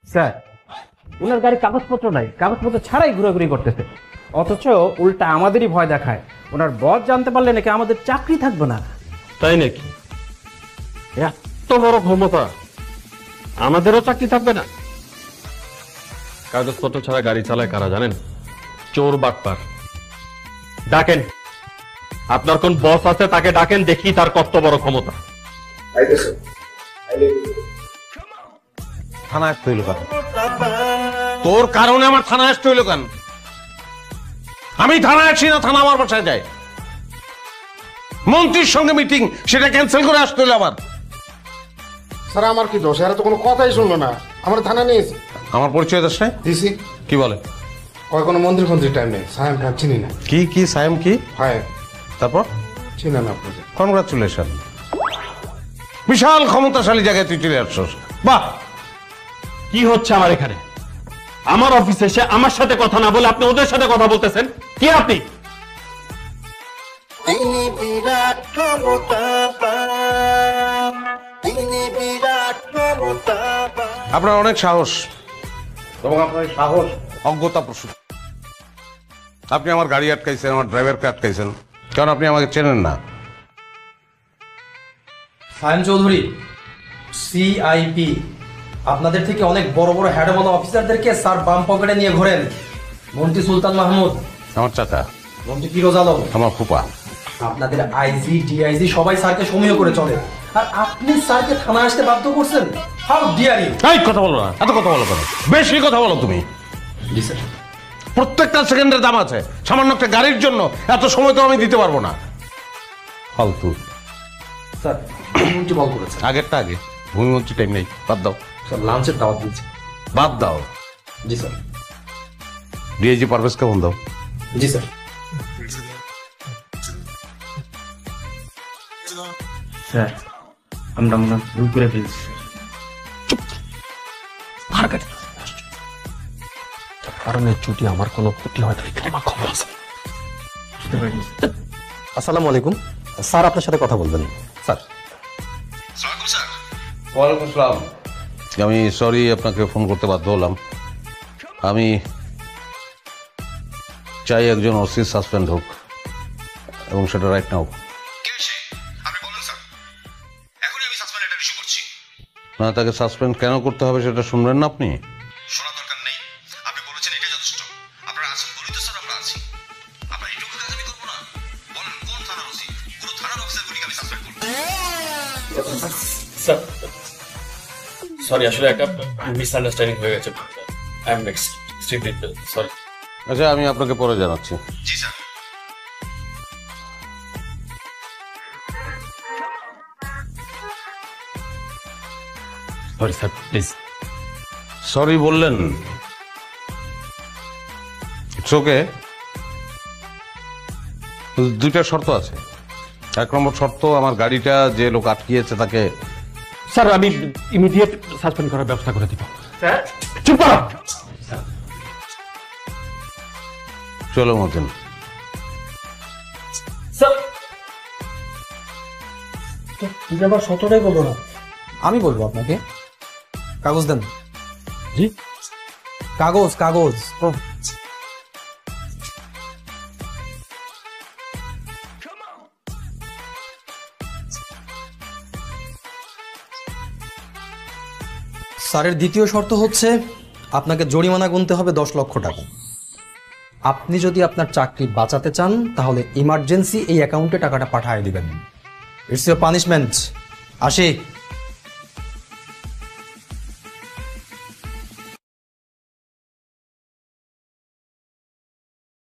Sir, ওনার গাড়ির কাগজপত্র নাই, কাগজপত্র ছাড়াই ঘোরাঘুরি করতেছে, অথচ উল্টা আমাদেরই ভয় দেখায়। ওনার বস জানতে পারলে নাকি আমাদের চাকরি থাকবে না। তাই নাকি? এত বড় ক্ষমতা, আমাদেরও চাকরি থাকবে না? কাগজপত্র ছাড়া গাড়ি চালায় কারা জানেন? চোর বাটপার। ডাকেন, আপনার কোন বস আছে তাকে ডাকেন, দেখি তার কত বড় ক্ষমতা। থানা আসতে হইল কেন? তোর কারণে আমার থানা আসতে হইল কেন? আমি থানায় আসি না, থানা আমার বাসায় যায়। মন্ত্রীর সঙ্গে মিটিং, সেটা ক্যান্সেল করে আসতে হইল আমার। স্যার আমার কি দোষ? এরা তো কোনো কথাই শুনলো না, আমার থানা নিয়েছে। আমার পরিচয় দোষ নাই? দিছি। কি বলে? কয় কোনো মন্ত্রী ফন্ত্রীর টাইম নেই, সাহেব ঠাক চিনি না। কি সায়েম কি? হয় তারপর? চিনি না আপনাদের। কনগ্রাচুলেশন, বিশাল ক্ষমতাশালী জায়গায় তুই চলে আসছস। বাহ! কি হচ্ছে আমার এখানে? আমার অফিসে এসে আমার সাথে কথা না বলে আপনি ওদের সাথে কথা বলতেছেন। কি আপনি? আপনার অনেক সাহস, এবং আপনার সাহস অজ্ঞতা প্রসূত। আপনি আমার গাড়ি আটকাইছেন, আমার ড্রাইভারকে আটকাইছেন, কারণ আপনি আমাকে চেনেন না। সায়েম চৌধুরী, সিআইপি, আপনাদের থেকে অনেক বড় বড় হ্যাডওয়ালা অফিসারদেরকে স্যার বাম পকেটে নিয়ে ঘোরেন। মন্ত্রী সুলতান মাহমুদ, আমার চাচা, মন্ত্রী ফিরোজ আলম, আমার ফুপা, আপনাদের আইজি ডিআইজি সবাই স্যারকে সমীহ করে চলে, আর আপনি স্যারকে থানা আসতে বাধ্য করছেন। How dear you! এই কথা বলো না, এত কথা বলো কেন? বেশি কথা বলো তুমি। জি স্যার। প্রত্যেকটা সেকেন্ডের দাম আছে, সামান্য একটা গাড়ির জন্য এত সময় তো আমি দিতে পারবো না। ফালতু। স্যার মন্ত্রী কল করেছে। আগেরটা আগে, ভূমিমন্ত্রী টাইম নেই, বাদ দাও। স্যার লাঞ্চের দাওয়াত দিয়েছে। বাদ দাও। জি স্যার। ডিআইজি পারভেজকে ফোন দাও। জি স্যার। স্যার, আমরা মনে হয় ভুল করে ফেলছি। কারণে যদি আমার কোনো ক্ষতি হয় তাহলে আমার খবর আছে। আসসালামু আলাইকুম স্যার, আপনার সাথে কথা বলবেন স্যার। ওয়ালাইকুম আসসালাম। আমি সরি আপনাকে ফোন করতে বাধ্য হলাম। আমি চাই একজন ওসি সাসপেন্ড হোক, এবং সেটা রাইট নাও। না, তাকে সাসপেন্ড কেন করতে হবে সেটা শুনবেন না আপনি? শোনা দরকার নেই, আপনি বলেছেন এটা যথেষ্ট। আপনারা আছেন বলেই তো স্যার আমরা আছি। আপনারা এইটুকু কাজ আমি করবো না? বলেন কোন থানার ওসি? পুরো থানার অফিসারগুলিকে আমি সাসপেন্ড করবো। স্যার সরি, আসলে একটা মিসআন্ডারস্ট্যান্ডিং হয়ে গেছে। I am extremely sorry. আচ্ছা, আমি আপনাকে পরে জানাচ্ছি। জি sir. Sorry sir, please. Sorry বললেন, ইটস ওকে। দুইটা শর্ত আছে। এক নম্বর শর্ত, আমার গাড়িটা যে লোক আটকিয়েছে তাকে। স্যার আমি ইমিডিয়েট সাসপেন্ড করার ব্যবস্থা করে দিব। স্যার, চুপ করো। চলো মতিন। স্যার তুমি আবার সতটাই বলবো না। আমি বলবো আপনাকে। কাগজ দেন। জি, কাগজ কাগজ। স্যারের দ্বিতীয় শর্ত হচ্ছে আপনাকে জরিমানা গুনতে হবে 10 লক্ষ টাকা। আপনি যদি আপনার চাকরি বাঁচাতে চান তাহলে ইমার্জেন্সি এই অ্যাকাউন্টে টাকাটা পাঠিয়ে দিবেন। It's your punishment. আসি।